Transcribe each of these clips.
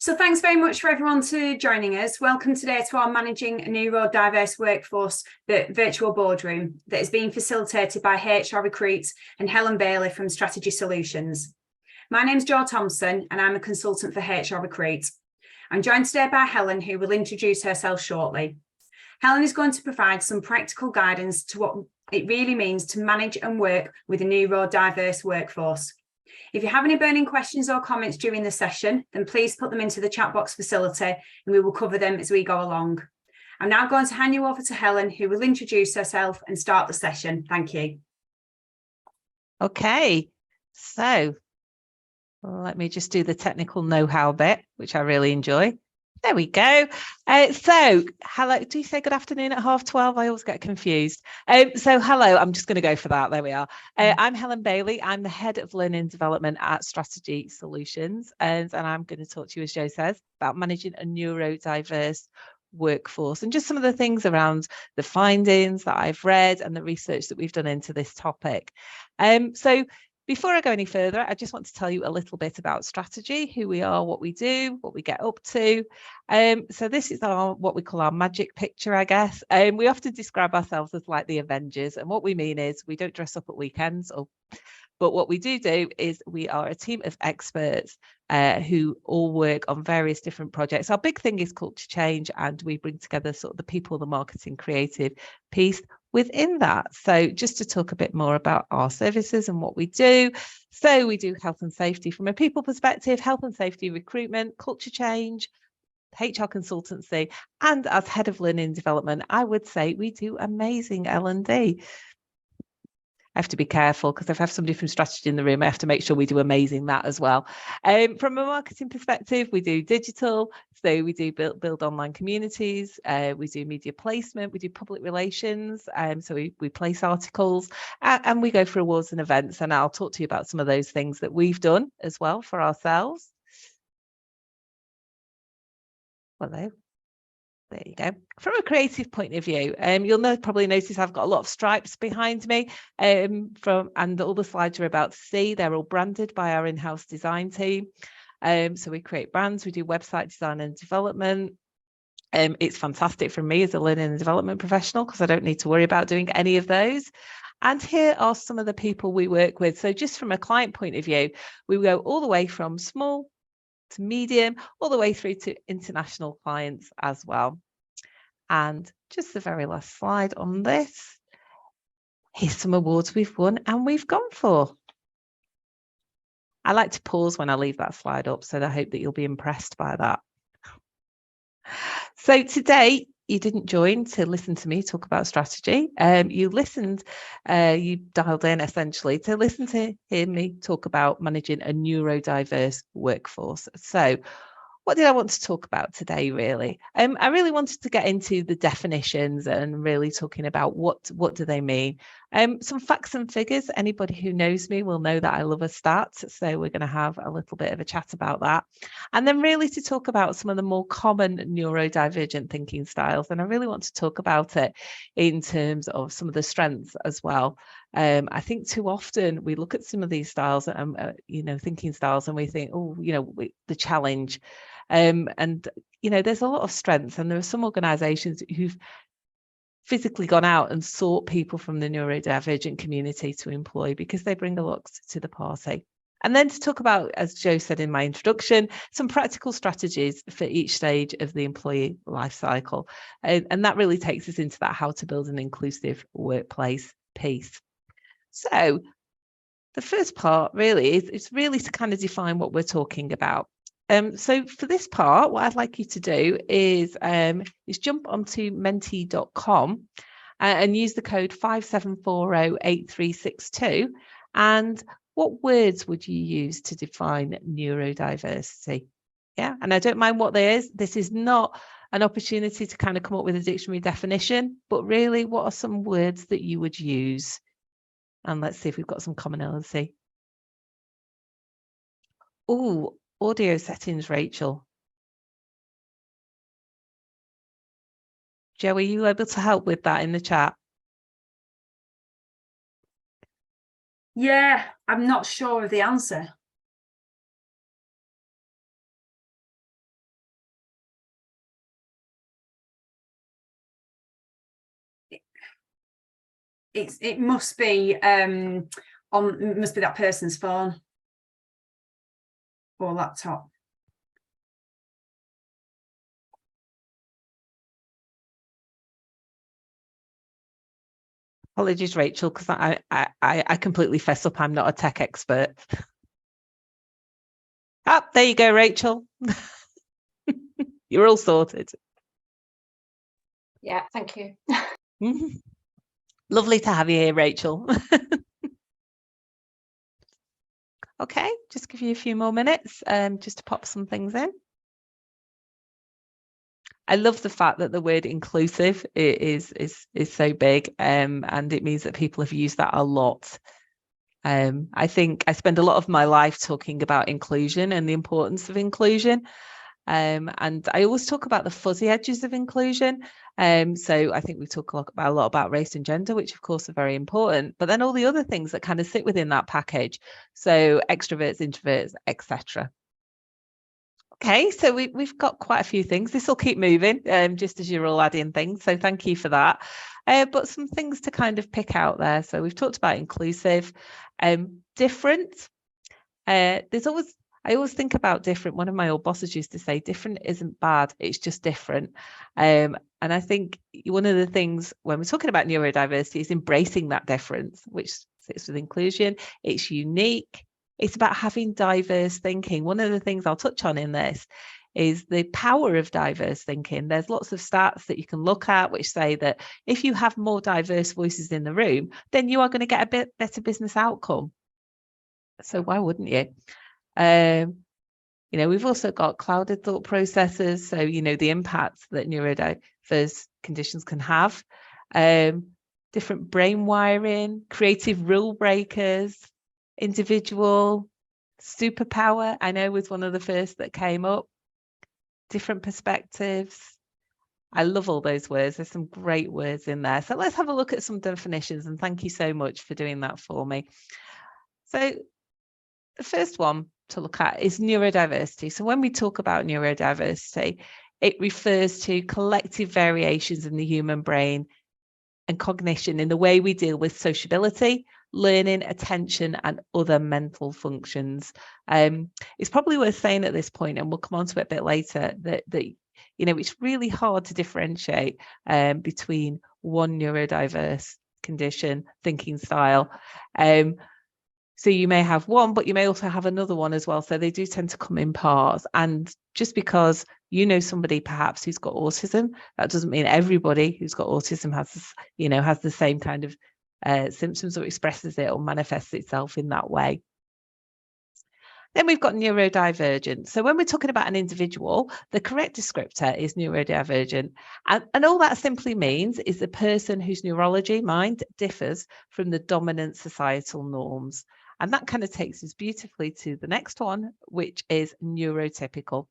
So thanks very much for everyone to joining us. Welcome today to our Managing a Neurodiverse Workforce virtual boardroom that is being facilitated by HR Recruit and Helen Bailey from Strategi Solutions. My name's Jo Thompson and I'm a consultant for HR Recruit. I'm joined today by Helen, who will introduce herself shortly. Helen is going to provide some practical guidance to what it really means to manage and work with a neurodiverse workforce. If you have any burning questions or comments during the session, then please put them into the chat box facility and we will cover them as we go along. I'm now going to hand you over to Helen, who will introduce herself and start the session. Thank you. Okay, so let me just do the technical know-how bit, which I really enjoy. There we go. So hello, do you say good afternoon at 12:30? I always get confused. So hello, I'm just going to go for that. There we are. I'm Helen Bailey. I'm the Head of Learning Development at Strategi Solutions. And I'm going to talk to you, as Jo says, about managing a neurodiverse workforce and just some of the things around the findings that I've read and the research that we've done into this topic. So before I go any further, I just want to tell you a little bit about Strategi, who we are, what we do, what we get up to. So this is what we call our magic picture, I guess. We often describe ourselves as like the Avengers. And what we mean is we don't dress up at weekends, but what we do is we are a team of experts who all work on various different projects. Our big thing is culture change, and we bring together sort of the people, the marketing, creative piece within that. So just to talk a bit more about our services and what we do. So we do health and safety from a people perspective, health and safety recruitment, culture change, HR consultancy, and as Head of Learning Development, I would say we do amazing L&D. I have to be careful because if I have somebody from Strategi in the room, I have to make sure we do amazing that as well. From a marketing perspective, we do digital. So we do build online communities. We do media placement. We do public relations. So we place articles and we go for awards and events. And I'll talk to you about some of those things that we've done as well for ourselves. Hello. There you go. From a creative point of view, you'll probably notice I've got a lot of stripes behind me and all the slides you're about to see, they're all branded by our in-house design team. So we create brands, we do website design and development. It's fantastic for me as a learning and development professional because I don't need to worry about doing any of those. And here are some of the people we work with. So just from a client point of view, we go all the way from small to medium, all the way through to international clients as well. And just the very last slide on this, here's some awards we've won and we've gone for. I like to pause when I leave that slide up, so I hope that you'll be impressed by that. So today, you didn't join to listen to me talk about Strategi. You listened, you dialed in essentially to listen to hear me talk about managing a neurodiverse workforce. So what did I want to talk about today, really? I really wanted to get into the definitions and really talking about what do they mean. Some facts and figures. Anybody who knows me will know that I love a stat. So we're going to have a little bit of a chat about that. And then really to talk about some of the more common neurodivergent thinking styles. And I really want to talk about it in terms of some of the strengths as well. I think too often we look at some of these styles, thinking styles, and we think, the challenge. And, there's a lot of strengths, and there are some organisations who've physically gone out and sought people from the neurodivergent community to employ because they bring a lot to the party. And then to talk about, as Jo said in my introduction, some practical strategies for each stage of the employee life cycle. And that really takes us into that how to build an inclusive workplace piece. So the first part really is really to kind of define what we're talking about. So for this part, what I'd like you to do is jump onto menti.com and use the code 57408362. And what words would you use to define neurodiversity? Yeah, and I don't mind what there is. This is not an opportunity to kind of come up with a dictionary definition, but really, what are some words that you would use? And let's see if we've got some commonality. Oh, audio settings, Rachel. Jo, are you able to help with that in the chat? Yeah, I'm not sure of the answer. it must be must be that person's phone or laptop. Apologies, Rachel, because I completely fess up. I'm not a tech expert. Ah, there you go, Rachel. You're all sorted. Yeah, thank you. Lovely to have you here, Rachel. Okay, just give you a few more minutes just to pop some things in. I love the fact that the word inclusive is so big, and it means that people have used that a lot. I think I spend a lot of my life talking about inclusion and the importance of inclusion. And I always talk about the fuzzy edges of inclusion. So I think we talk a lot about race and gender, which of course are very important, but then all the other things that kind of sit within that package. So extroverts, introverts, etc. Okay, so we've got quite a few things. This will keep moving, just as you're all adding things. So thank you for that. But some things to kind of pick out there. So we've talked about inclusive, different. I always think about different. One of my old bosses used to say, different isn't bad, it's just different. And I think one of the things when we're talking about neurodiversity is embracing that difference, which sits with inclusion. It's unique. It's about having diverse thinking. One of the things I'll touch on in this is the power of diverse thinking. There's lots of stats that you can look at which say that if you have more diverse voices in the room, then you are going to get a bit better business outcome. So why wouldn't you? We've also got clouded thought processes. So, the impacts that neurodiverse conditions can have, different brain wiring, creative rule breakers, individual, superpower, I know was one of the first that came up, different perspectives. I love all those words. There's some great words in there. So let's have a look at some definitions, and thank you so much for doing that for me. So the first one to look at is neurodiversity. So when we talk about neurodiversity, it refers to collective variations in the human brain and cognition in the way we deal with sociability, learning, attention, and other mental functions. It's probably worth saying at this point, and we'll come on to it a bit later, that it's really hard to differentiate between one neurodiverse condition, thinking style. So you may have one, but you may also have another one as well. So they do tend to come in parts. And just because somebody perhaps who's got autism, that doesn't mean everybody who's got autism has the same kind of symptoms or expresses it or manifests itself in that way. Then we've got neurodivergent. So when we're talking about an individual, the correct descriptor is neurodivergent. And all that simply means is the person whose neurology mind differs from the dominant societal norms. And that kind of takes us beautifully to the next one, which is neurotypical.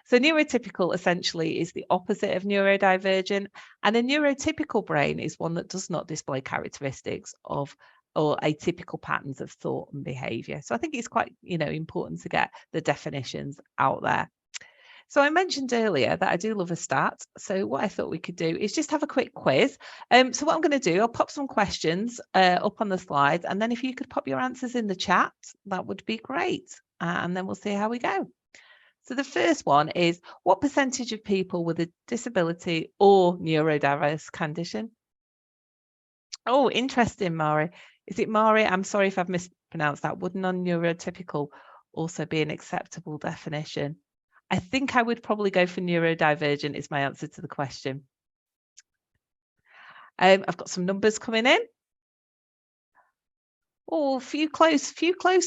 So neurotypical essentially is the opposite of neurodivergent. And a neurotypical brain is one that does not display characteristics of or atypical patterns of thought and behavior. So I think it's quite, important to get the definitions out there. So I mentioned earlier that I do love a stat. So what I thought we could do is just have a quick quiz. So what I'm going to do, I'll pop some questions up on the slides, and then if you could pop your answers in the chat, that would be great. And then we'll see how we go. So the first one is, what percentage of people with a disability or neurodiverse condition? Oh, interesting, Mari. Is it Mari? I'm sorry if I've mispronounced that. Would non-neurotypical also be an acceptable definition? I think I would probably go for neurodivergent is my answer to the question. I've got some numbers coming in. Oh, few close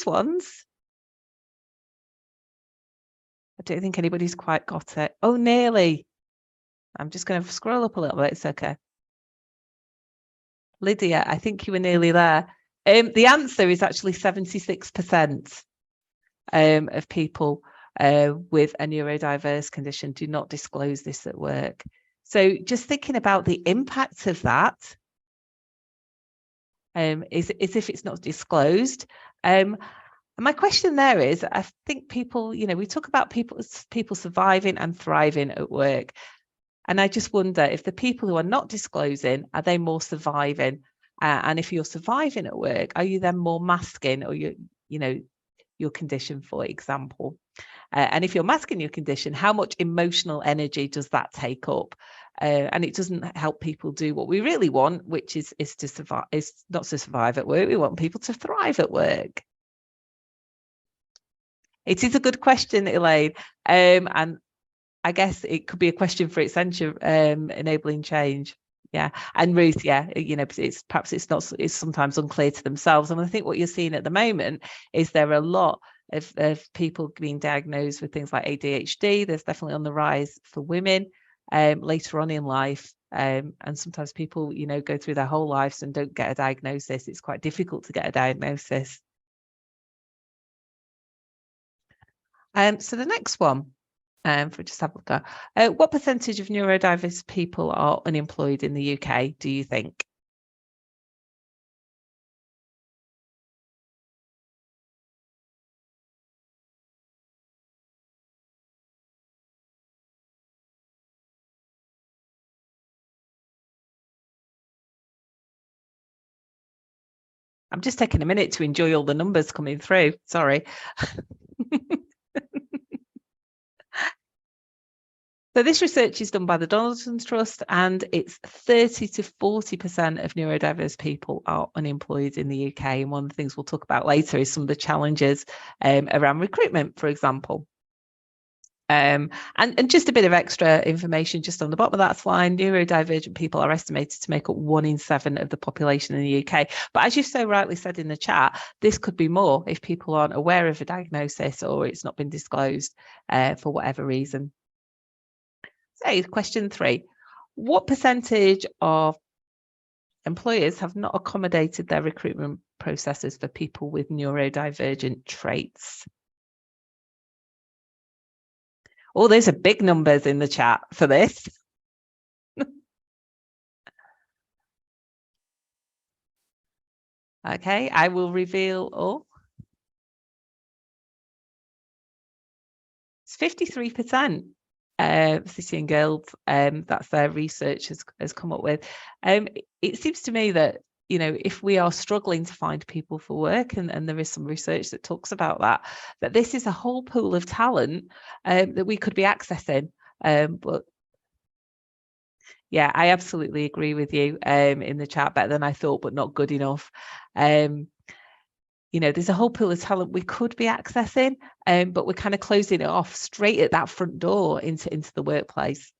ones. I don't think anybody's quite got it. Oh, nearly. I'm just going to scroll up a little bit. It's okay. Lydia, I think you were nearly there. The answer is actually 76% of people with a neurodiverse condition do not disclose this at work. So just thinking about the impact of that is if it's not disclosed. And my question there is, I think people, we talk about people surviving and thriving at work. And I just wonder if the people who are not disclosing, are they more surviving? And if you're surviving at work, are you then more masking or your condition, for example? And if you're masking your condition, how much emotional energy does that take up? And it doesn't help people do what we really want, which is to survive, is not to survive at work. We want people to thrive at work. It is a good question, Elaine. And I guess it could be a question for Accenture, enabling change. Yeah. And Ruth, yeah, it's sometimes unclear to themselves. And I think what you're seeing at the moment is there are a lot of people being diagnosed with things like ADHD. There's definitely on the rise for women later on in life. And sometimes people, go through their whole lives and don't get a diagnosis. It's quite difficult to get a diagnosis. So the next one, for just have a look at, what percentage of neurodiverse people are unemployed in the UK, do you think? I'm just taking a minute to enjoy all the numbers coming through. Sorry. So this research is done by the Donaldson Trust, and it's 30 to 40% of neurodiverse people are unemployed in the UK. And one of the things we'll talk about later is some of the challenges around recruitment, for example. And just a bit of extra information just on the bottom of that slide, neurodivergent people are estimated to make up 1 in 7 of the population in the UK. But as you've so rightly said in the chat, this could be more if people aren't aware of a diagnosis or it's not been disclosed for whatever reason. So question 3, what percentage of employers have not accommodated their recruitment processes for people with neurodivergent traits? Oh, those are big numbers in the chat for this. Okay, I will reveal all. It's 53%. City and Guilds, that's their research has come up with. It seems to me that, if we are struggling to find people for work, and there is some research that talks about that this is a whole pool of talent that we could be accessing. But yeah, I absolutely agree with you in the chat, better than I thought, but not good enough. There's a whole pool of talent we could be accessing, but we're kind of closing it off straight at that front door into the workplace.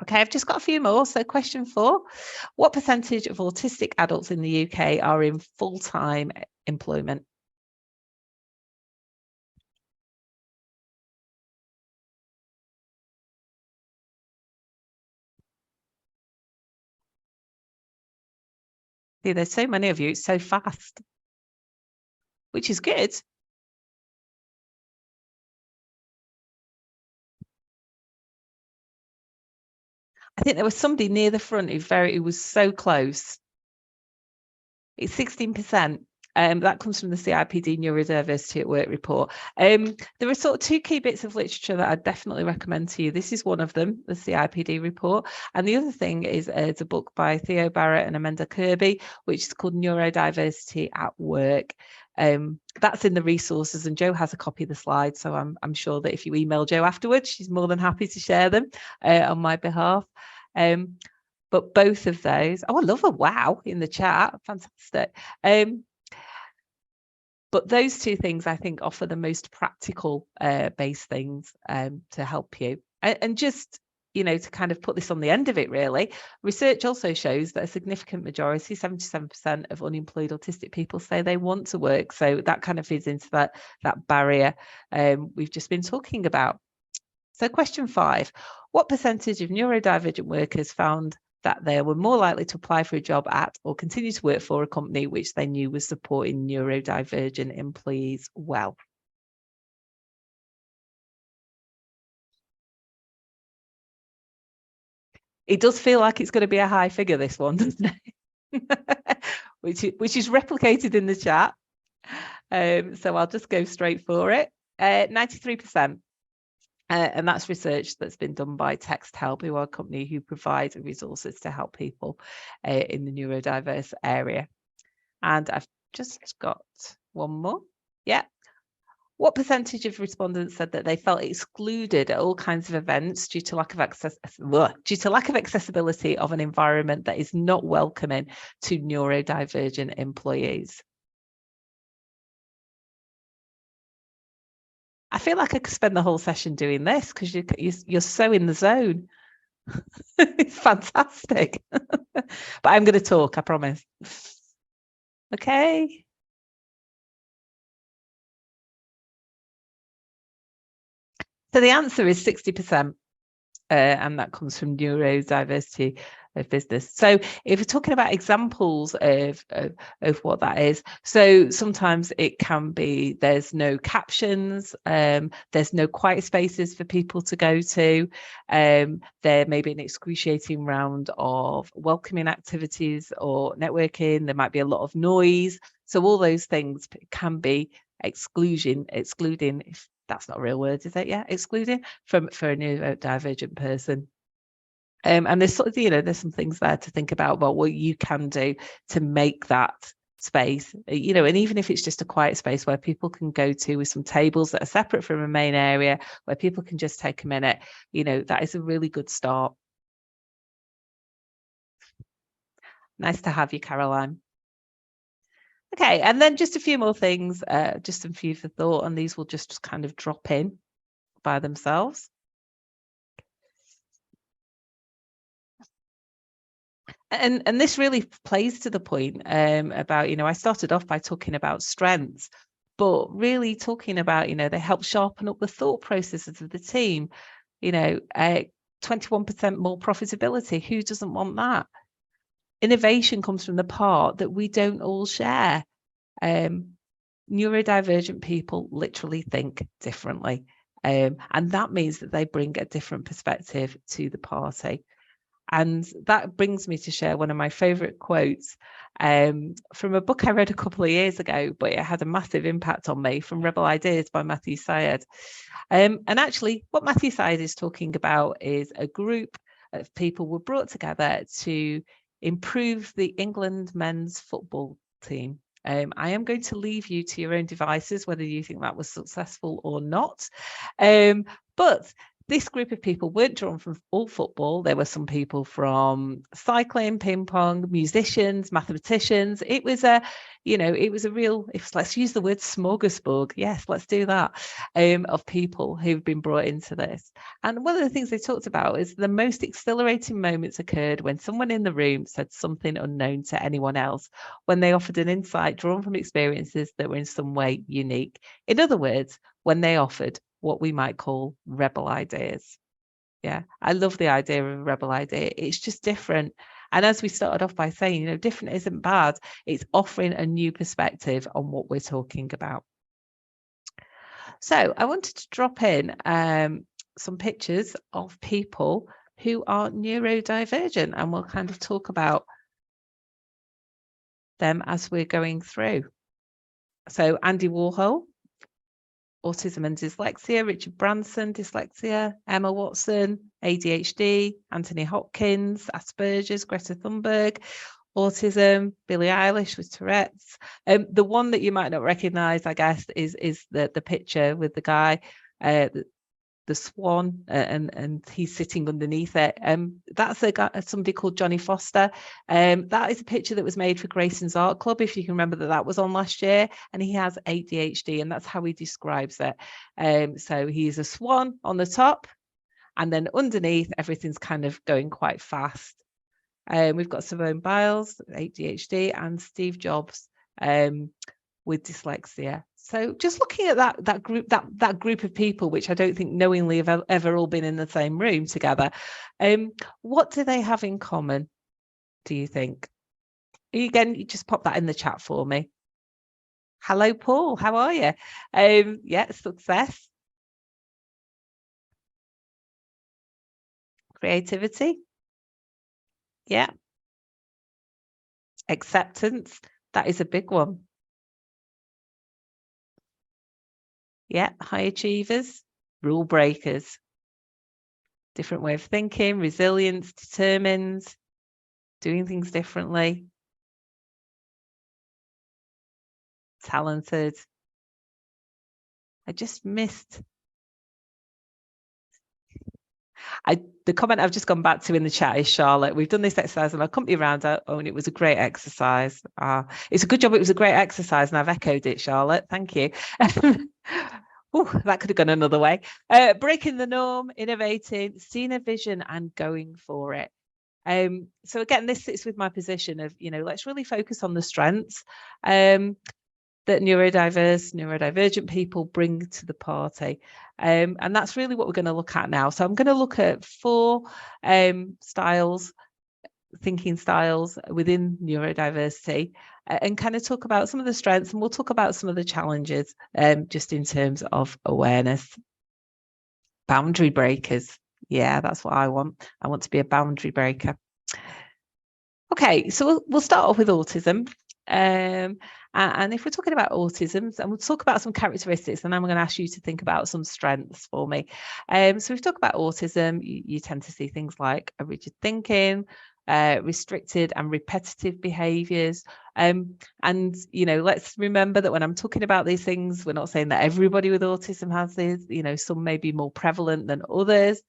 Okay, I've just got a few more. So question 4, what percentage of autistic adults in the UK are in full-time employment? See, there's so many of you, it's so fast, which is good. I think there was somebody near the front who was so close. It's 16%. That comes from the CIPD Neurodiversity at Work report. There are sort of 2 key bits of literature that I definitely recommend to you. This is one of them, the CIPD report. And the other thing is it's a book by Theo Barrett and Amanda Kirby, which is called Neurodiversity at Work. That's in the resources, and Jo has a copy of the slides. So I'm sure that if you email Jo afterwards, she's more than happy to share them on my behalf. But both of those, I love a wow in the chat. Fantastic. But those 2 things, I think, offer the most practical base things to help you. And just, to kind of put this on the end of it, really, research also shows that a significant majority, 77% of unemployed autistic people say they want to work. So that kind of feeds into that barrier we've just been talking about. So question 5, what percentage of neurodivergent workers found that they were more likely to apply for a job at or continue to work for a company which they knew was supporting neurodivergent employees well? It does feel like it's going to be a high figure, this one, doesn't it? which is replicated in the chat. So I'll just go straight for it. 93%. And that's research that's been done by Text Help, who are a company who provide resources to help people in the neurodiverse area. And I've just got one more. Yeah. What percentage of respondents said that they felt excluded at all kinds of events due to lack of accessibility of an environment that is not welcoming to neurodivergent employees? I feel like I could spend the whole session doing this because you're so in the zone. It's fantastic. But I'm going to talk, I promise. Okay. So the answer is 60%, and that comes from neurodiversity of business. So if we're talking about examples of what that is, so sometimes it can be there's no captions, there's no quiet spaces for people to go to, there may be an excruciating round of welcoming activities or networking, there might be a lot of noise. So all those things can be excluding, if that's not a real word, is it? Yeah, excluding for a neurodivergent person. And there's there's some things there to think about what you can do to make that space, and even if it's just a quiet space where people can go to with some tables that are separate from a main area where people can just take a minute, that is a really good start. Nice to have you, Caroline. Okay, and then just a few more things, just some food for thought, and these will just kind of drop in by themselves. And this really plays to the point about, I started off by talking about strengths, but really talking about, they help sharpen up the thought processes of the team. 21% more profitability. Who doesn't want that? Innovation comes from the part that we don't all share. Neurodivergent people literally think differently. And that means that they bring a different perspective to the party. And that brings me to share one of my favourite quotes from a book I read a couple of years ago, but it had a massive impact on me, from Rebel Ideas by Matthew Syed. And actually, what Matthew Syed is talking about is a group of people were brought together to improve the England men's football team. I am going to leave you to your own devices, whether you think that was successful or not. But this group of people weren't drawn from all football. There were some people from cycling, ping pong, musicians, mathematicians. It was a real, let's use the word smorgasbord. Yes, let's do that, of people who've been brought into this. And one of the things they talked about is the most exhilarating moments occurred when someone in the room said something unknown to anyone else, when they offered an insight drawn from experiences that were in some way unique. In other words, when they offered what we might call rebel ideas. Yeah, I love the idea of a rebel idea. It's just different. And as we started off by saying, different isn't bad. It's offering a new perspective on what we're talking about. So I wanted to drop in some pictures of people who are neurodivergent, and we'll kind of talk about them as we're going through. So Andy Warhol, autism and dyslexia, Richard Branson, dyslexia, Emma Watson, ADHD, Anthony Hopkins, Asperger's, Greta Thunberg, autism, Billie Eilish with Tourette's. The one that you might not recognize, I guess, is the picture with the guy, the swan, and he's sitting underneath it. That's somebody called Johnny Foster. That is a picture that was made for Grayson's Art Club, if you can remember that was on last year, and he has ADHD, and that's how he describes it. So he's a swan on the top, and then underneath everything's kind of going quite fast. We've got Simone Biles, ADHD, and Steve Jobs with dyslexia. So just looking at that group of people, which I don't think knowingly have ever all been in the same room together, what do they have in common, do you think? Again, you just pop that in the chat for me. Hello, Paul. How are you? Yeah, success. Creativity. Yeah. Acceptance. That is a big one. Yeah, high achievers. rule breakers, different way of thinking, resilience, determined, doing things differently, talented. I just missed. The comment I've just gone back to in the chat is Charlotte. We've done this exercise and our company roundup. Oh, and it was a great exercise. It's a good job. It was a great exercise, and I've echoed it, Charlotte. Thank you. Ooh, that could have gone another way. Breaking the norm, innovating, seeing a vision, and going for it. So again, this sits with my position of, let's really focus on the strengths that neurodivergent people bring to the party. And that's really what we're going to look at now. So I'm going to look at 4 thinking styles within neurodiversity, and kind of talk about some of the strengths, and we'll talk about some of the challenges, just in terms of awareness. Boundary breakers. Yeah, that's what I want. I want to be a boundary breaker. Okay, so we'll start off with autism. And if we're talking about autism, and we'll talk about some characteristics, and I'm going to ask you to think about some strengths for me. So if we talk about autism, you tend to see things like a rigid thinking, restricted and repetitive behaviors. And, let's remember that when I'm talking about these things, we're not saying that everybody with autism has these, some may be more prevalent than others.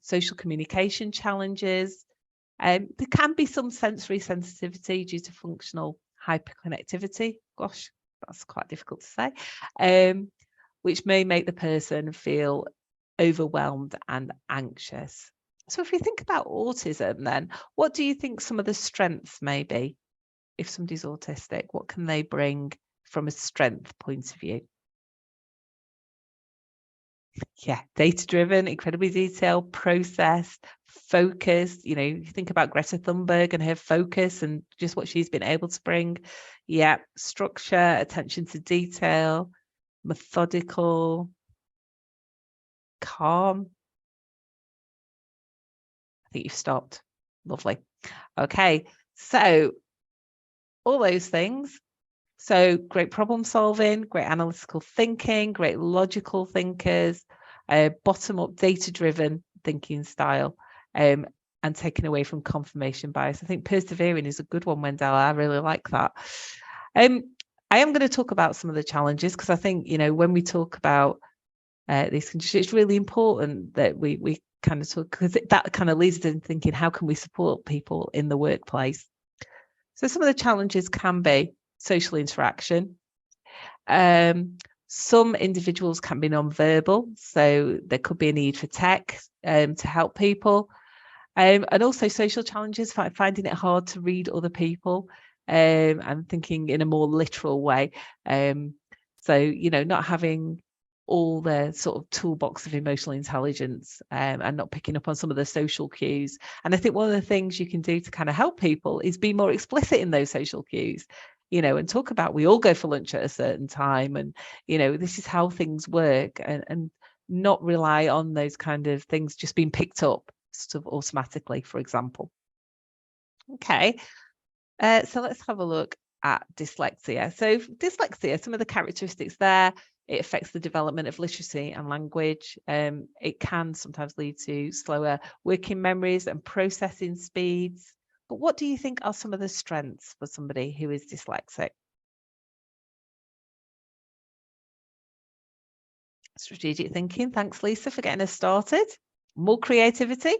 Social communication challenges. There can be some sensory sensitivity due to functional hyperconnectivity. Gosh, that's quite difficult to say. Which may make the person feel overwhelmed and anxious. So if we think about autism, then what do you think some of the strengths may be? If somebody's autistic, what can they bring from a strength point of view? Yeah, data-driven, incredibly detailed, processed, focused. You think about Greta Thunberg and her focus and just what she's been able to bring. Yeah, structure, attention to detail, methodical, calm. I think you've stopped. Lovely. Okay, so all those things. So great problem solving, great analytical thinking, great logical thinkers, bottom-up data-driven thinking style, and taken away from confirmation bias. I think persevering is a good one, Wendell. I really like that. I am going to talk about some of the challenges, because I think, when we talk about these conditions, it's really important that we kind of talk, because that kind of leads to thinking, how can we support people in the workplace? So some of the challenges can be social interaction. Some individuals can be non-verbal, so there could be a need for tech to help people. And also social challenges, finding it hard to read other people, and thinking in a more literal way. So, not having all the sort of toolbox of emotional intelligence, and not picking up on some of the social cues. And I think one of the things you can do to kind of help people is be more explicit in those social cues, and talk about, we all go for lunch at a certain time, and, this is how things work, and not rely on those kind of things just being picked up sort of automatically, for example. Okay, so let's have a look at dyslexia. So dyslexia, some of the characteristics there: it affects the development of literacy and language. It can sometimes lead to slower working memories and processing speeds. But what do you think are some of the strengths for somebody who is dyslexic? Strategic thinking. Thanks, Lisa, for getting us started. More creativity.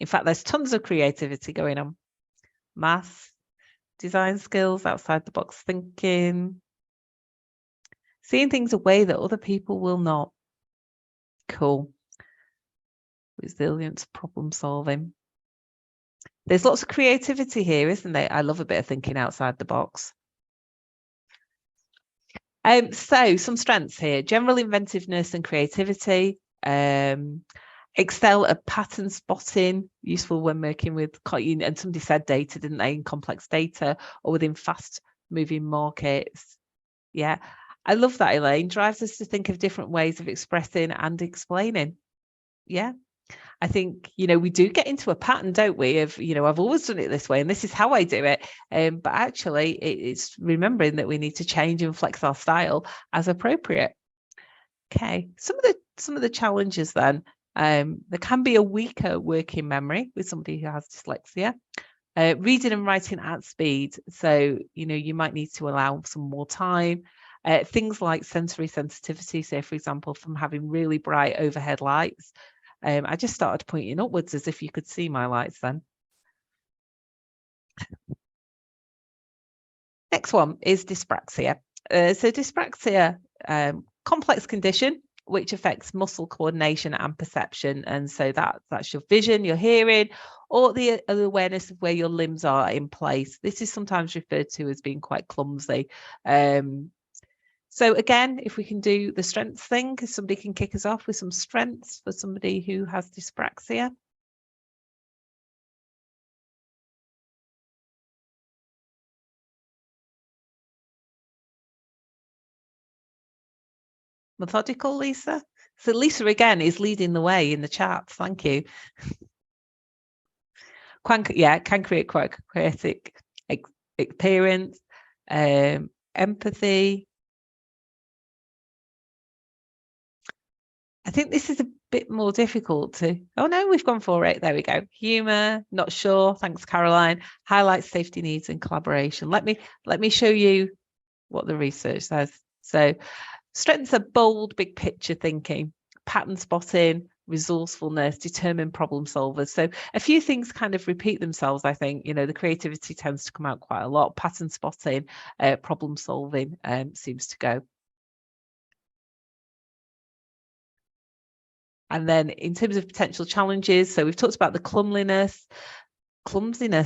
In fact, there's tons of creativity going on. Maths, design skills, outside the box thinking, seeing things a way that other people will not. Cool. Resilience, problem solving. There's lots of creativity here, isn't there? I love a bit of thinking outside the box. So some strengths here: general inventiveness and creativity. Excel at pattern spotting, useful when working with, and somebody said data, didn't they, in complex data or within fast moving markets. Yeah, I love that, Elaine. Drives us to think of different ways of expressing and explaining. Yeah. I think, you know, we do get into a pattern, don't we, of, you know, I've always done it this way and this is how I do it. But actually it's remembering that we need to change and flex our style as appropriate. Okay, some of the challenges then, there can be a weaker working memory with somebody who has dyslexia. Reading and writing at speed. So, you know, you might need to allow some more time. Things like sensory sensitivity. So, for example, from having really bright overhead lights, I just started pointing upwards as if you could see my lights then. Next one is dyspraxia. So dyspraxia, complex condition which affects muscle coordination and perception. And so that's your vision, your hearing, or the awareness of where your limbs are in place. This is sometimes referred to as being quite clumsy. So again, if we can do the strengths thing, somebody can kick us off with some strengths for somebody who has dyspraxia. Methodical, Lisa. So Lisa again is leading the way in the chat. Thank you. Can create quite creative experience, empathy. I think this is a bit more difficult to. Oh no, we've gone for it. There we go. Humor, not sure. Thanks, Caroline. Highlights safety needs and collaboration. Let me show you what the research says. So, strengths are bold, big picture thinking, pattern spotting, resourcefulness, determined problem solvers. So a few things kind of repeat themselves, I think. You know, the creativity tends to come out quite a lot. Pattern spotting, problem solving seems to go. And then in terms of potential challenges, so we've talked about the clumsiness,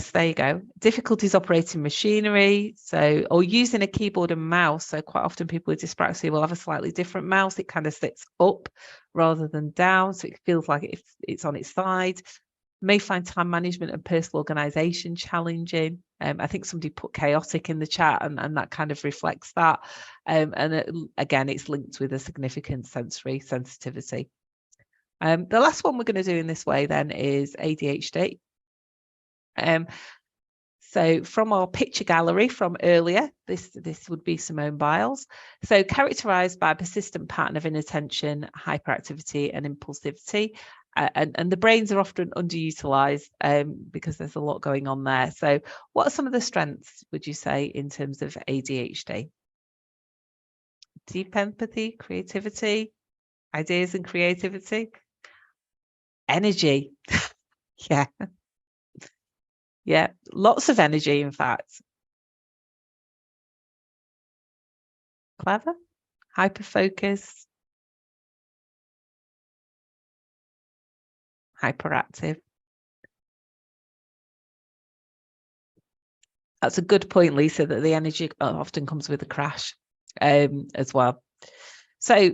there you go. Difficulties operating machinery, so, or using a keyboard and mouse. So quite often people with dyspraxia will have a slightly different mouse. It kind of sits up rather than down, so it feels like it's on its side. May find time management and personal organization challenging. I think somebody put chaotic in the chat, and that kind of reflects that. Again, it's linked with a significant sensory sensitivity. The last one we're going to do in this way then is ADHD. So from our picture gallery from earlier, this would be Simone Biles. So characterized by a persistent pattern of inattention, hyperactivity and impulsivity. And the brains are often underutilized because there's a lot going on there. So what are some of the strengths, would you say, in terms of ADHD? Deep empathy, creativity, ideas and creativity, energy. Yeah. Yeah, lots of energy, in fact. Clever, hyper-focused, hyperactive. That's a good point, Lisa, that the energy often comes with a crash as well. So,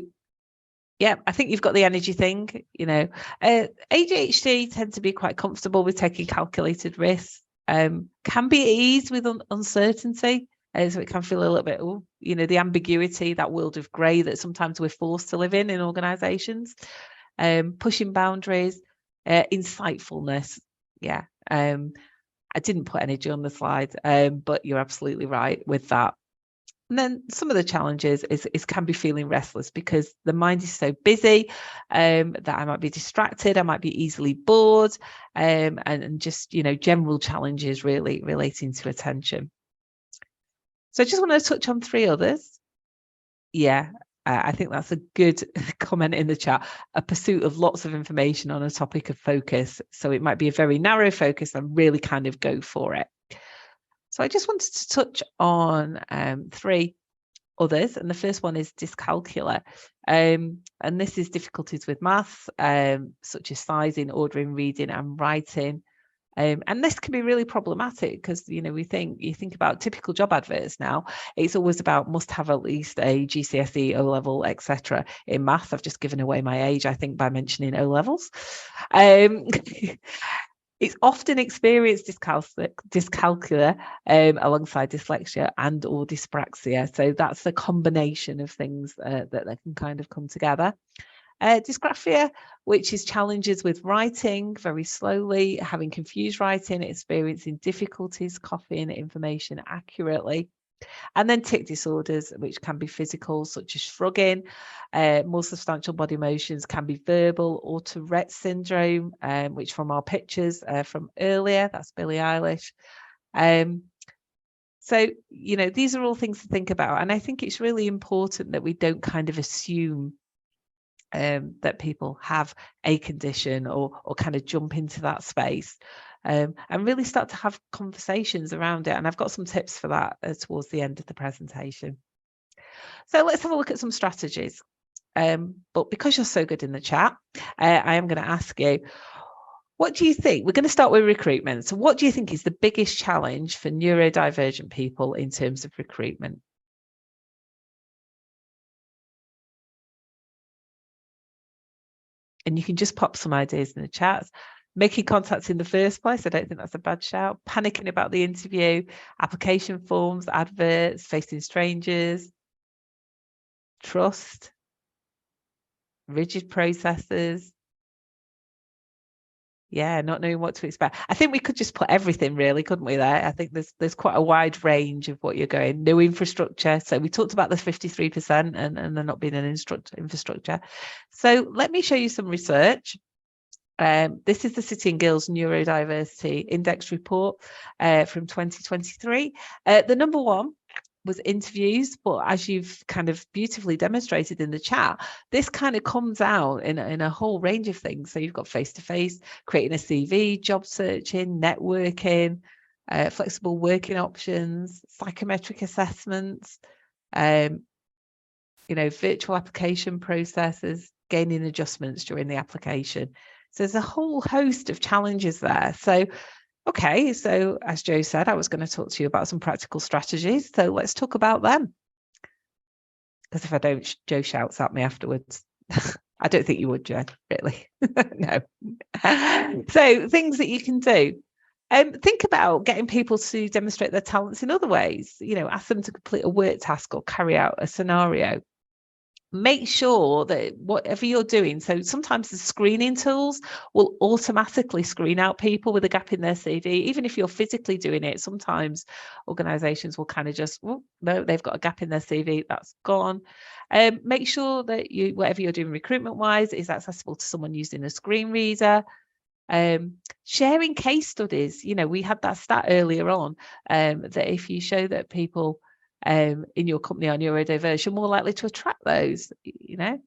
yeah, I think you've got the energy thing, you know. ADHD tend to be quite comfortable with taking calculated risks, can be at ease with uncertainty. So it can feel a little bit, you know, the ambiguity, that world of grey that sometimes we're forced to live in organisations. Pushing boundaries, insightfulness. Yeah, I didn't put energy on the slide, but you're absolutely right with that. And then some of the challenges is can be feeling restless because the mind is so busy that I might be distracted, I might be easily bored, and just, you know, general challenges really relating to attention. So I just want to touch on 3 others. Yeah, I think that's a good comment in the chat. A pursuit of lots of information on a topic of focus. So it might be a very narrow focus and really kind of go for it. So I just wanted to touch on 3 others, and the first one is dyscalculia, and this is difficulties with maths, such as sizing, ordering, reading and writing, and this can be really problematic because, you know, you think about typical job adverts now, it's always about must have at least a GCSE, O level, etc. In maths. I've just given away my age, I think, by mentioning O levels. It's often experienced dyscalculia alongside dyslexia and or dyspraxia. So that's the combination of things that can kind of come together. Dysgraphia, which is challenges with writing very slowly, having confused writing, experiencing difficulties copying information accurately. And then tic disorders, which can be physical, such as shrugging. More substantial body motions can be verbal, or Tourette syndrome, which from our pictures from earlier, that's Billie Eilish. So, you know, these are all things to think about. And I think it's really important that we don't kind of assume that people have a condition or kind of jump into that space, and really start to have conversations around it. And I've got some tips for that towards the end of the presentation. So let's have a look at some strategies. But because you're so good in the chat, I am going to ask you, what do you think? We're going to start with recruitment. So what do you think is the biggest challenge for neurodivergent people in terms of recruitment? And you can just pop some ideas in the chat. Making contacts in the first place, I don't think that's a bad shout. Panicking about the interview, application forms, adverts, facing strangers, trust, rigid processes. Yeah, not knowing what to expect. I think we could just put everything, really, couldn't we, there? I think there's quite a wide range of what you're going. No infrastructure. So we talked about the 53% and there not being an infrastructure. So let me show you some research. This is the City and Guilds Neurodiversity Index report from 2023. The number one was interviews, but as you've kind of beautifully demonstrated in the chat, this kind of comes out in a whole range of things. So you've got face-to-face, creating a CV, job searching, networking, flexible working options, psychometric assessments, you know, virtual application processes, gaining adjustments during the application. So there's a whole host of challenges there. So okay, so as Joe said, I was going to talk to you about some practical strategies. So let's talk about them. Because if I don't, Joe shouts at me afterwards. I don't think you would, Joe, really. No. So things that you can do. Think about getting people to demonstrate their talents in other ways. You know, ask them to complete a work task or carry out a scenario. Make sure that whatever you're doing, so sometimes the screening tools will automatically screen out people with a gap in their CV. Even if you're physically doing it, sometimes organizations will kind of just, oh, no, they've got a gap in their CV, that's gone. Make sure that whatever you're doing recruitment wise is accessible to someone using a screen reader. Sharing case studies, you know, we had that stat earlier on, that if you show that people in your company are neurodiverse, you're more likely to attract those, you know.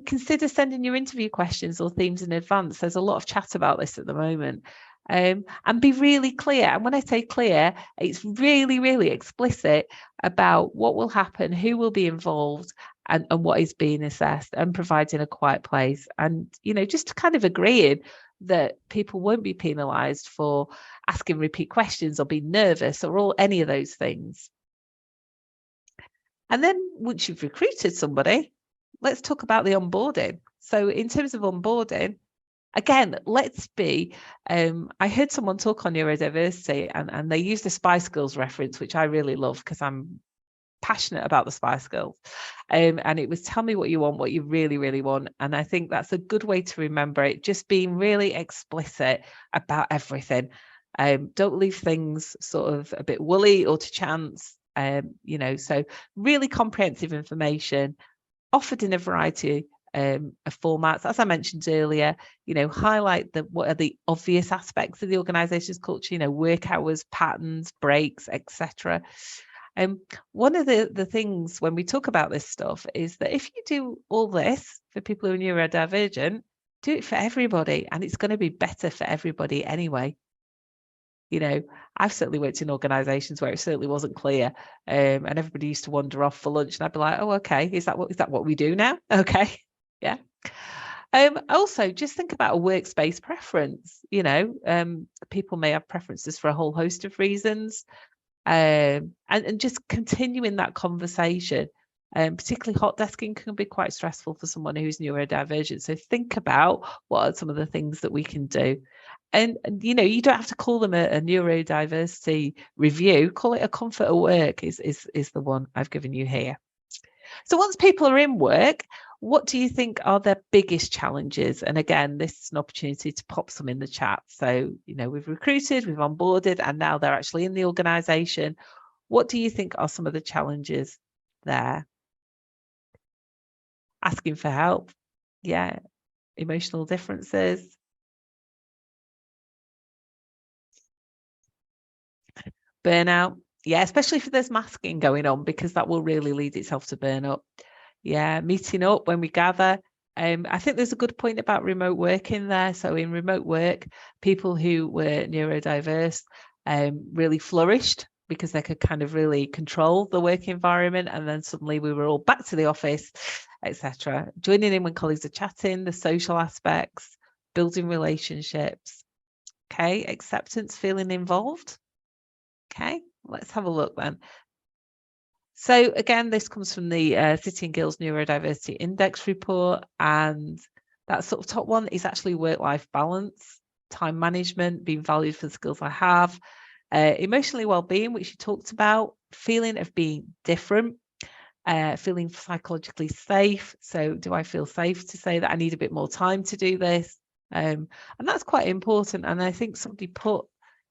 Consider sending your interview questions or themes in advance. There's a lot of chat about this at the moment. And be really clear. And when I say clear, it's really, really explicit about what will happen, who will be involved, and what is being assessed, and providing a quiet place. And, you know, just kind of agreeing that people won't be penalised for asking repeat questions or being nervous or any of those things. And then once you've recruited somebody, let's talk about the onboarding. So in terms of onboarding, again, let's be, I heard someone talk on neurodiversity and they used the Spice Girls reference, which I really love because I'm passionate about the Spice Girls. And it was tell me what you want, what you really, really want. And I think that's a good way to remember it, just being really explicit about everything. Don't leave things sort of a bit woolly or to chance. You know, so really comprehensive information offered in a variety of formats. As I mentioned earlier, you know, highlight what are the obvious aspects of the organization's culture, you know, work hours, patterns, breaks, etc. One of the things when we talk about this stuff is that if you do all this for people who are neurodivergent, do it for everybody, and it's going to be better for everybody anyway. You know, I've certainly worked in organisations where it certainly wasn't clear, and everybody used to wander off for lunch, and I'd be like, "Oh, okay, is that what we do now?" Okay, yeah. Also, just think about a workspace preference. You know, people may have preferences for a whole host of reasons, and just continuing that conversation. Particularly hot desking can be quite stressful for someone who's neurodivergent. So think about what are some of the things that we can do. And you know, you don't have to call them a neurodiversity review. Call it a comfort at work is the one I've given you here. So once people are in work, What do you think are their biggest challenges? And again, this is an opportunity to pop some in the chat. So, we've recruited, we've onboarded, and now they're actually in the organisation. What do you think are some of the challenges there? Asking for help. Yeah. Emotional differences. Burnout. Yeah, especially if there's masking going on, because that will really lead itself to burnout. Yeah, meeting up when we gather. I think there's a good point about remote working there. So in remote work, people who were neurodiverse really flourished because they could kind of really control the work environment. And then suddenly we were all back to the office, etc. Joining in when colleagues are chatting, the social aspects, building relationships. Okay, acceptance, feeling involved. Okay, let's have a look then. So again, this comes from the City and Guilds Neurodiversity Index report, and that sort of top one is actually work-life balance, time management, being valued for the skills I have, emotionally well-being, which you talked about, feeling of being different, feeling psychologically safe. So do I feel safe to say that I need a bit more time to do this? And that's quite important. And I think somebody put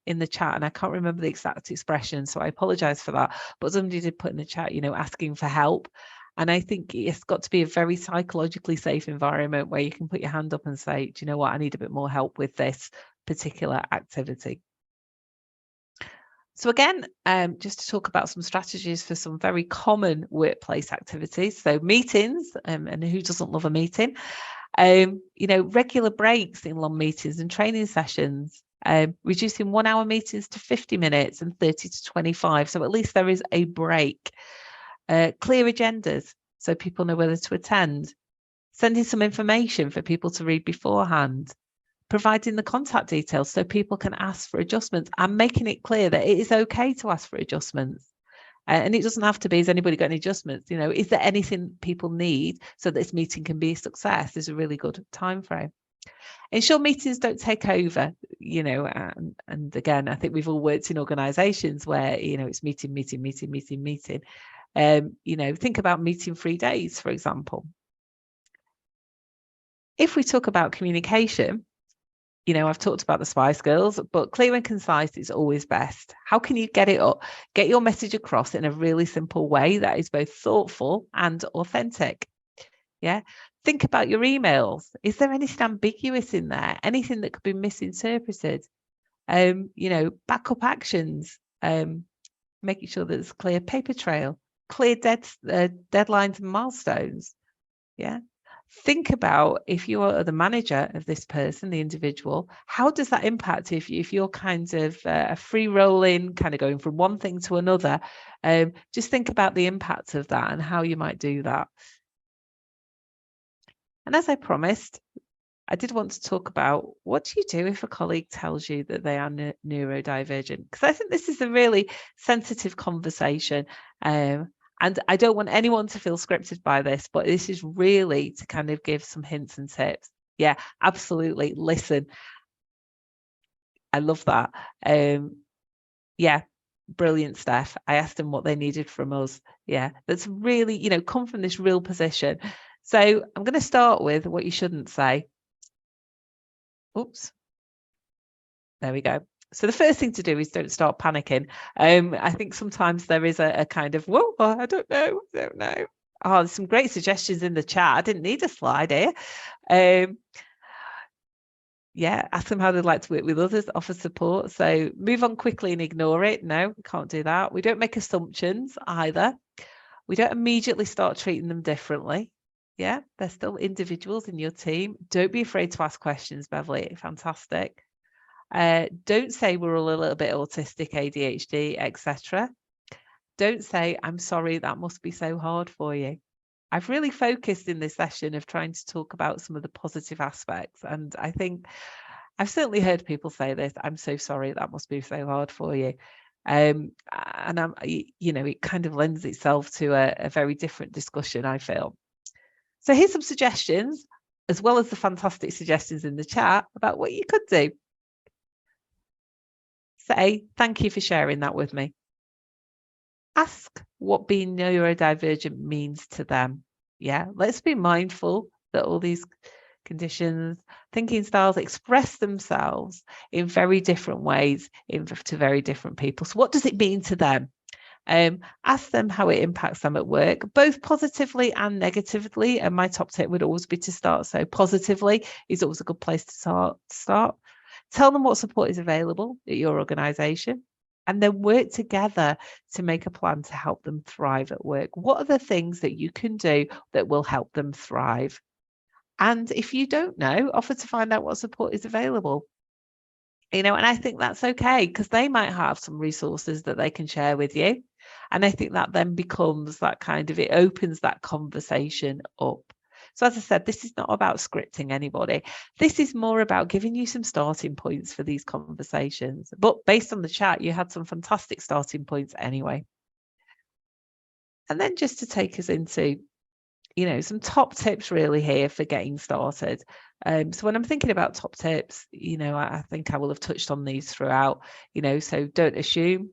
in the chat, and I can't remember the exact expression, so I apologize for that, but somebody did put in the chat, asking for help. And I think it's got to be a very psychologically safe environment where you can put your hand up and say, do you know what, I need a bit more help with this particular activity. So again, just to talk about some strategies for some very common workplace activities. So meetings, and who doesn't love a meeting? Regular breaks in long meetings and training sessions. Reducing 1 hour meetings to 50 minutes and 30 to 25. So at least there is a break. Clear agendas, so people know whether to attend. Sending some information for people to read beforehand. Providing the contact details so people can ask for adjustments, and making it clear that it is okay to ask for adjustments. And it doesn't have to be, has anybody got any adjustments? Is there anything people need so that this meeting can be a success? Is a really good time frame. Ensure meetings don't take over, and again, I think we've all worked in organizations where, it's meeting. Think about meeting-free days, for example. If we talk about communication, I've talked about the SPI skills, but clear and concise is always best. How can you get your message across in a really simple way that is both thoughtful and authentic? Yeah. Think about your emails. Is there anything ambiguous in there? Anything that could be misinterpreted? Backup actions, making sure there's a clear paper trail, clear deadlines and milestones. Yeah. Think about, if you are the manager of this person, the individual, how does that impact if you're kind of a free rolling, kind of going from one thing to another? Just think about the impact of that and how you might do that. And as I promised, I did want to talk about, what do you do if a colleague tells you that they are neurodivergent? Because I think this is a really sensitive conversation. And I don't want anyone to feel scripted by this, but this is really to kind of give some hints and tips. Yeah, absolutely. Listen. I love that. Yeah, brilliant, Steph. I asked them what they needed from us. Yeah, that's really, come from this real position. So I'm going to start with what you shouldn't say. Oops. There we go. So the first thing to do is don't start panicking. I think sometimes there is a kind of, whoa, I don't know. Oh, there's some great suggestions in the chat. I didn't need a slide here. Yeah, ask them how they'd like to work with others, offer support. So move on quickly and ignore it. No, we can't do that. We don't make assumptions either. We don't immediately start treating them differently. Yeah, they're still individuals in your team. Don't be afraid to ask questions, Beverly. Fantastic. Don't say we're all a little bit autistic, ADHD, etc. Don't say, I'm sorry, that must be so hard for you. I've really focused in this session of trying to talk about some of the positive aspects. And I think I've certainly heard people say this, I'm so sorry, that must be so hard for you. And it kind of lends itself to a very different discussion, I feel. So here's some suggestions, as well as the fantastic suggestions in the chat about what you could do. Say, thank you for sharing that with me. Ask what being neurodivergent means to them. Yeah, let's be mindful that all these conditions, thinking styles express themselves in very different ways to very different people. So what does it mean to them? Ask them how it impacts them at work, both positively and negatively. And my top tip would always be to start. So positively is always a good place to start. Tell them what support is available at your organisation, and then work together to make a plan to help them thrive at work. What are the things that you can do that will help them thrive? And if you don't know, offer to find out what support is available. And I think that's okay, because they might have some resources that they can share with you. And I think that then becomes that it opens that conversation up. So as I said, this is not about scripting anybody. This is more about giving you some starting points for these conversations. But based on the chat, you had some fantastic starting points anyway. And then just to take us into, some top tips really here for getting started. So when I'm thinking about top tips, I think I will have touched on these throughout, so don't assume,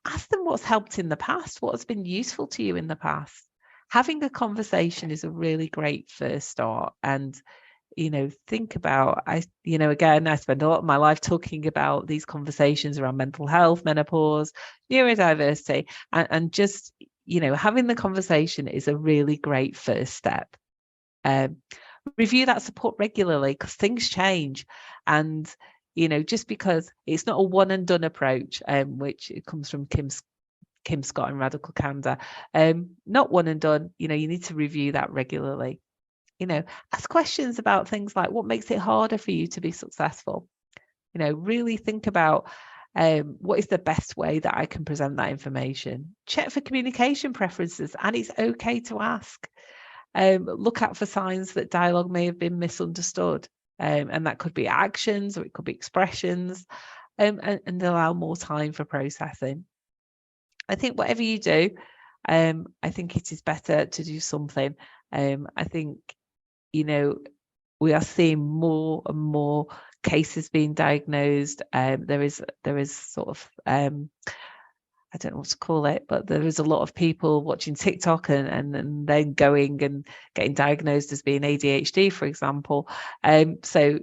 ask them what's helped in the past, what has been useful to you in the past. Having a conversation is a really great first start. And, think about, again, I spend a lot of my life talking about these conversations around mental health, menopause, neurodiversity, and just, having the conversation is a really great first step. Review that support regularly, because things change. And, just because it's not a one and done approach, which it comes from Kim Scott and Radical Candor, not one and done, you need to review that regularly. Ask questions about things like, what makes it harder for you to be successful? Really think about what is the best way that I can present that information. Check for communication preferences, and it's okay to ask. Look out for signs that dialogue may have been misunderstood, and that could be actions or it could be expressions, and allow more time for processing. I think whatever you do, I think it is better to do something. I think, we are seeing more and more cases being diagnosed. There is sort of, I don't know what to call it, but there is a lot of people watching TikTok and then going and getting diagnosed as being ADHD, for example. So,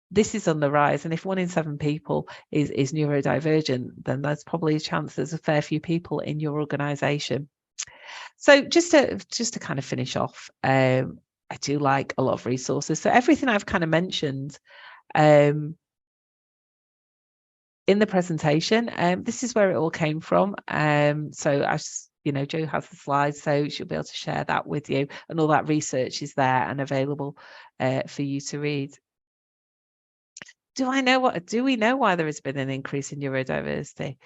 this is on the rise. And if 1 in 7 people is neurodivergent, then there's probably a chance there's a fair few people in your organisation. So just to kind of finish off, I do like a lot of resources. So everything I've kind of mentioned in the presentation, this is where it all came from. So Jo has the slides, so she'll be able to share that with you, and all that research is there and available for you to read. Do we know why there has been an increase in neurodiversity?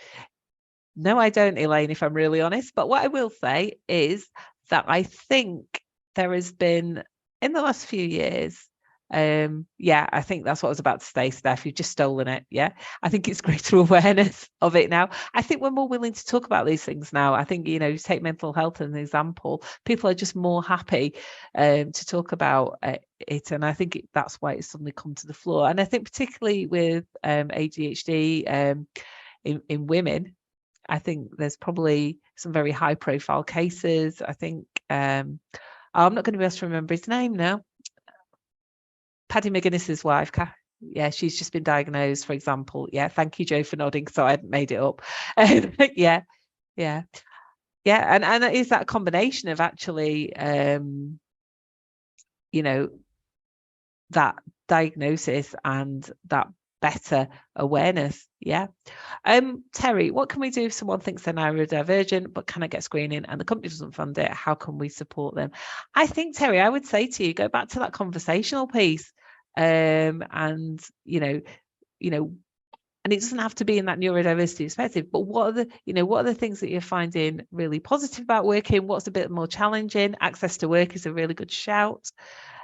No, I don't, Elaine, if I'm really honest. But what I will say is that I think there has been, in the last few years, I think that's what I was about to say, Steph. You've just stolen it. Yeah, I think it's greater awareness of it now. I think we're more willing to talk about these things now. I think, take mental health as an example. People are just more happy to talk about it. And I think that's why it's suddenly come to the floor. And I think particularly with ADHD in women, I think there's probably some very high profile cases. I think I'm not going to be able to remember his name now. Paddy McGuinness's wife, yeah, she's just been diagnosed, for example. Yeah, thank you, Jo, for nodding, so I hadn't made it up. Yeah. And it is that combination of actually, that diagnosis and that better awareness. Yeah. Terry, what can we do if someone thinks they're neurodivergent but cannot get screening and the company doesn't fund it? How can we support them? I think, Terry, I would say to you, go back to that conversational piece. And it doesn't have to be in that neurodiversity perspective, but what are the things that you're finding really positive about working? What's a bit more challenging? Access to work is a really good shout.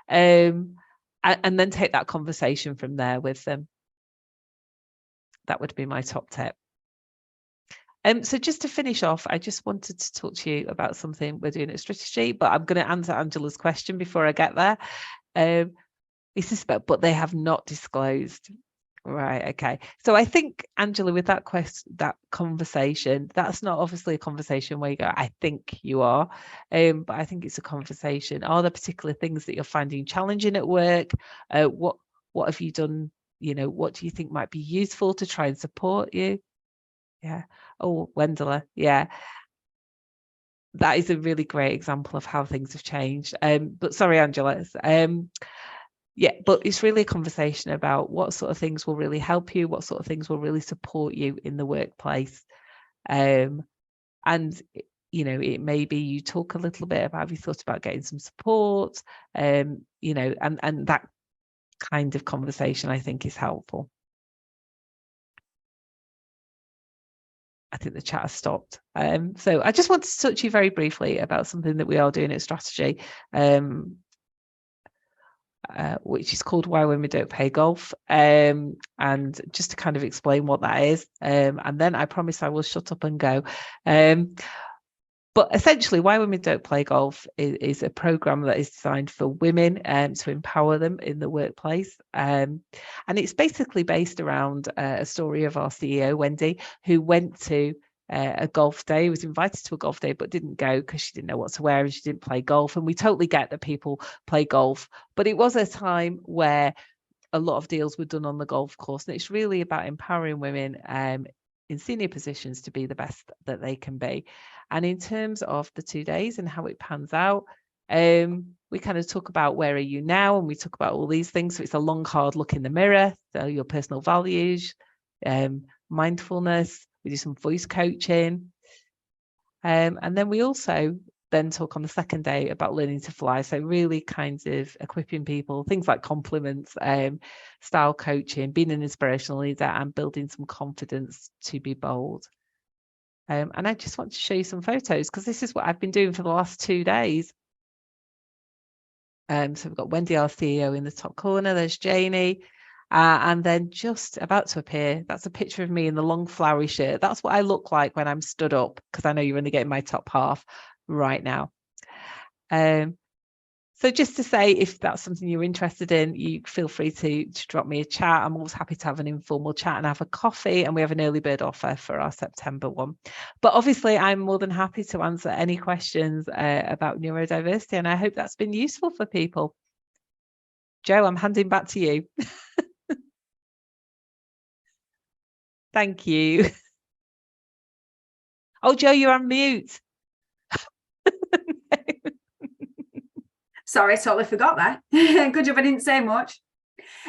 And then take that conversation from there with them. That would be my top tip. So just to finish off, I just wanted to talk to you about something we're doing at Strategi, but I'm going to answer Angela's question before I get there. This is about, but they have not disclosed. Right. Okay. So I think, Angela, with that conversation, that's not obviously a conversation where you go, I think you are, but I think it's a conversation. Are there particular things that you're finding challenging at work? What have you done? What do you think might be useful to try and support you? Yeah. Oh, Wendela. Yeah. That is a really great example of how things have changed. But sorry, Angela. Yeah, but it's really a conversation about what sort of things will really help you, what sort of things will really support you in the workplace. And, it may be you talk a little bit about, have you thought about getting some support? And that kind of conversation, I think, is helpful. I think the chat has stopped. So I just wanted to touch you very briefly about something that we are doing at Strategi. Which is called Why Women Don't Play Golf, and just to kind of explain what that is, and then I promise I will shut up and go. But essentially, Why Women Don't Play Golf is a program that is designed for women to empower them in the workplace, and it's basically based around a story of our CEO Wendy, who went to a golf day, was invited to a golf day, but didn't go because she didn't know what to wear and she didn't play golf. And we totally get that people play golf, but it was a time where a lot of deals were done on the golf course. And it's really about empowering women in senior positions to be the best that they can be. And in terms of the 2 days and how it pans out, we kind of talk about where are you now, and we talk about all these things. So it's a long, hard look in the mirror, so your personal values, mindfulness. We do some voice coaching. And then we also then talk on the second day about learning to fly. So really kind of equipping people, things like compliments, style coaching, being an inspirational leader, and building some confidence to be bold. And I just want to show you some photos because this is what I've been doing for the last 2 days. So we've got Wendy, our CEO, in the top corner. There's Janie. And then just about to appear, that's a picture of me in the long flowery shirt. That's what I look like when I'm stood up, because I know you're only getting my top half right now. So just to say, if that's something you're interested in, you feel free to drop me a chat. I'm always happy to have an informal chat and have a coffee, and we have an early bird offer for our September one. But obviously, I'm more than happy to answer any questions about neurodiversity, and I hope that's been useful for people. Joe, I'm handing back to you. Thank you. Oh, Joe, you're on mute. Sorry, totally forgot that. Good job I didn't say much.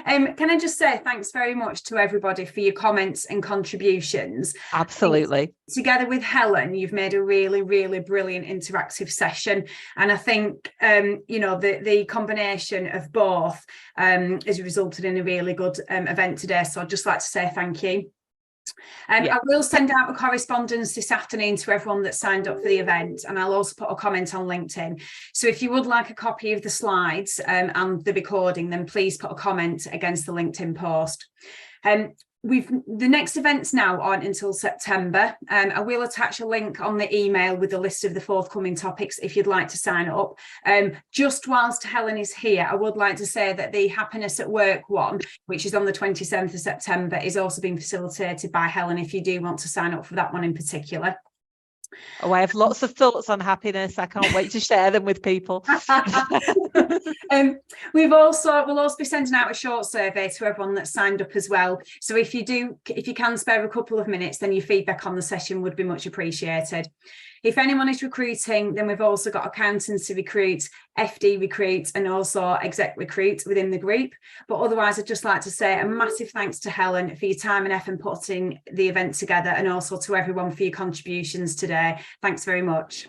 Can I just say thanks very much to everybody for your comments and contributions. Absolutely. Together with Helen, you've made a really, really brilliant interactive session. And I think, the combination of both has resulted in a really good event today. So I'd just like to say thank you. I will send out a correspondence this afternoon to everyone that signed up for the event, and I'll also put a comment on LinkedIn. So if you would like a copy of the slides and the recording, then please put a comment against the LinkedIn post. The next events now aren't until September. I will attach a link on the email with a list of the forthcoming topics if you'd like to sign up. Just whilst Helen is here, I would like to say that the Happiness at Work one, which is on the 27th of September, is also being facilitated by Helen if you do want to sign up for that one in particular. Oh, I have lots of thoughts on happiness. I can't wait to share them with people. We'll also be sending out a short survey to everyone that's signed up as well. So if you can spare a couple of minutes, then your feedback on the session would be much appreciated. If anyone is recruiting, then we've also got accountancy recruit, FD recruit, and also exec recruit within the group. But otherwise, I'd just like to say a massive thanks to Helen for your time and effort in putting the event together, and also to everyone for your contributions today. Thanks very much.